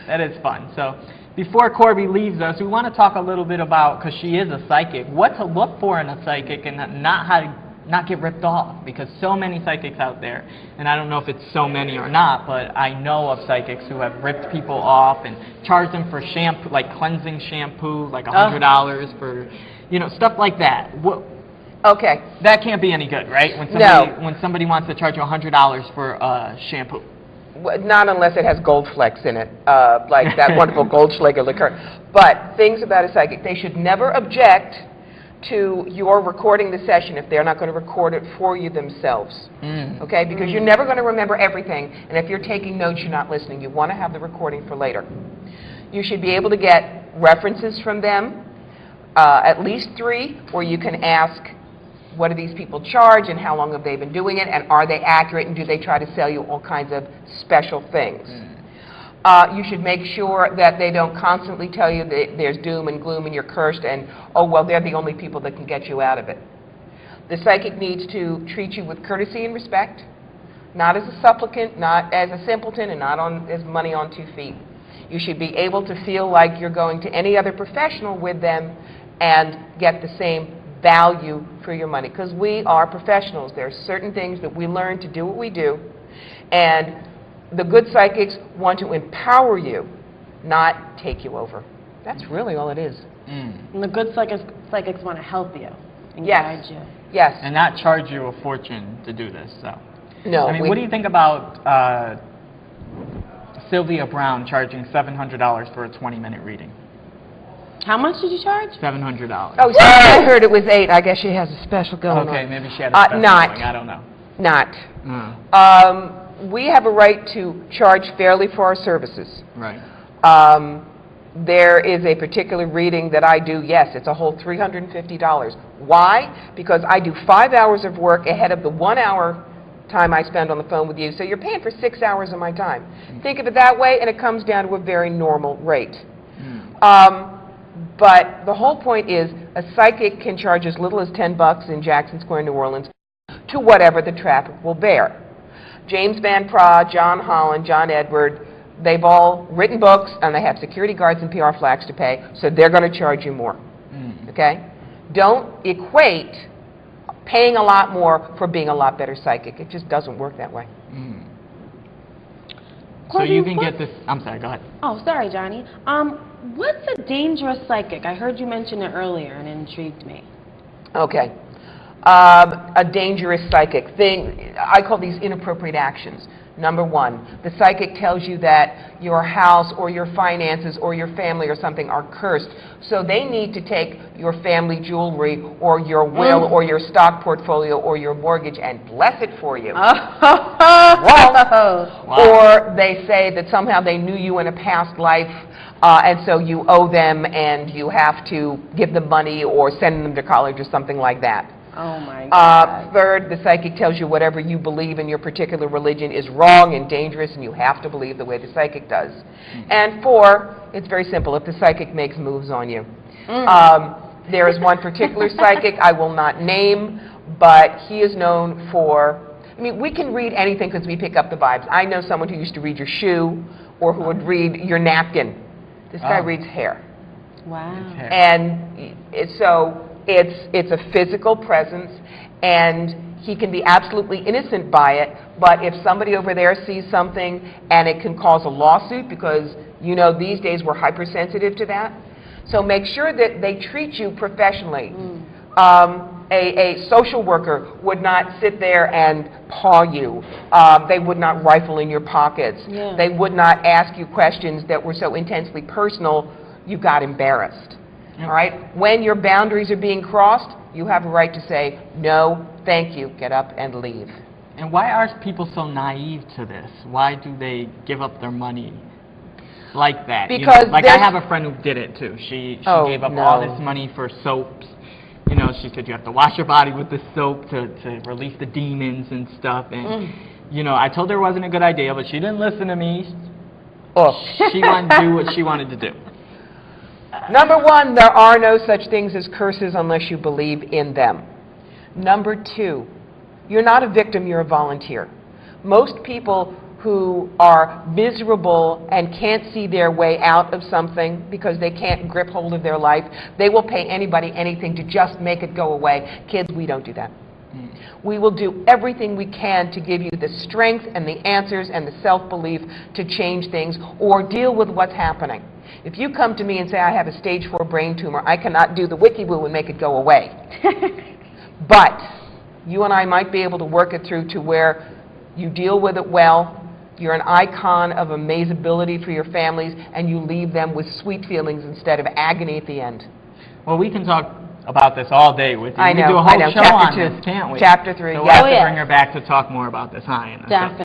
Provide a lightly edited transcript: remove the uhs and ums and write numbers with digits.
That is fun. So before Corbie leaves us, we want to talk a little bit about, because she is a psychic, what to look for in a psychic and not get ripped off, because so many psychics out there, and I don't know if it's so many or not, but I know of psychics who have ripped people off and charged them for shampoo, like cleansing shampoo, like $100 for, you know, stuff like that. Okay. That can't be any good, right? When somebody wants to charge you $100 for shampoo. Not unless it has gold flecks in it, like that wonderful Goldschlager liqueur. But things about a psychic, they should never object to your recording the session if they're not going to record it for you themselves. Okay? Because you're never going to remember everything, and if you're taking notes, you're not listening. You want to have the recording for later. You should be able to get references from them, at least 3, where you can ask, what do these people charge, and how long have they been doing it, and are they accurate, and do they try to sell you all kinds of special things? You should make sure that they don't constantly tell you that there's doom and gloom and you're cursed and, oh, well, they're the only people that can get you out of it. The psychic needs to treat you with courtesy and respect, not as a supplicant, not as a simpleton, and not as money on 2 feet. You should be able to feel like you're going to any other professional with them and get the same value for your money, because we are professionals. There are certain things that we learn to do what we do, and the good psychics want to empower you, not take you over. That's really all it is. And the good psychics want to help you and guide you. Yes. And not charge you a fortune to do this. So. No. I mean, what do you think about Sylvia Brown charging $700 for a 20-minute reading? How much did you charge? $700. Oh, so I heard it was 8. I guess she has a special going on. Okay, maybe she had a special not. going. I don't know. Not. We have a right to charge fairly for our services. Right. There is a particular reading that I do, yes, it's a whole $350. Why? Because I do 5 hours of work ahead of the 1 hour time I spend on the phone with you. So you're paying for 6 hours of my time. Think of it that way, and it comes down to a very normal rate. But the whole point is a psychic can charge as little as $10 in Jackson Square, New Orleans, to whatever the traffic will bear. James Van Praagh, John Holland, John Edward, they've all written books, and they have security guards and PR flags to pay, so they're going to charge you more. Okay? Don't equate paying a lot more for being a lot better psychic. It just doesn't work that way. So you can get this. I'm sorry, go ahead. Oh, sorry, Johnny. What's a dangerous psychic? I heard you mention it earlier and it intrigued me. Okay. A dangerous psychic thing, I call these inappropriate actions. Number 1, the psychic tells you that your house or your finances or your family or something are cursed, so they need to take your family jewelry or your will or your stock portfolio or your mortgage and bless it for you. Or they say that somehow they knew you in a past life, and so you owe them and you have to give them money or send them to college or something like that. Oh my God. Third, the psychic tells you whatever you believe in your particular religion is wrong and dangerous, and you have to believe the way the psychic does. And 4, it's very simple, if the psychic makes moves on you. There is one particular psychic I will not name, but he is known for, I mean, we can read anything because we pick up the vibes. I know someone who used to read your shoe or who would read your napkin. This guy reads hair. Wow. And so it's a physical presence, and he can be absolutely innocent by it, but if somebody over there sees something and it can cause a lawsuit, because you know these days we're hypersensitive to that, so make sure that they treat you professionally. A social worker would not sit there and paw you. They would not rifle in your pockets. They would not ask you questions that were so intensely personal you got embarrassed. All right? When your boundaries are being crossed, you have a right to say, no, thank you, get up and leave. And why are people so naive to this? Why do they give up their money like that? Because you know, like I have a friend who did it too. She gave up all this money for soaps. You know, she said you have to wash your body with the soap to release the demons and stuff. And, you know, I told her it wasn't a good idea, but she didn't listen to me. She wanted to do what she wanted to do. Number 1, there are no such things as curses unless you believe in them. Number 2, you're not a victim, you're a volunteer. Most people who are miserable and can't see their way out of something because they can't grip hold of their life. They will pay anybody anything to just make it go away. Kids, we don't do that. We will do everything we can to give you the strength and the answers and the self-belief to change things or deal with what's happening. If you come to me and say, I have a stage 4 brain tumor, I cannot do the wiki-woo and make it go away. But you and I might be able to work it through to where you deal with it well, you're an icon of amazability for your families, and you leave them with sweet feelings instead of agony at the end. Well, we can talk about this all day with you. I know, we can do a I whole know. show Chapter on 2. this, can't we? Chapter 3, So yeah. we'll have Oh, to yeah. bring her back to talk more about this, huh, Anna? Definitely.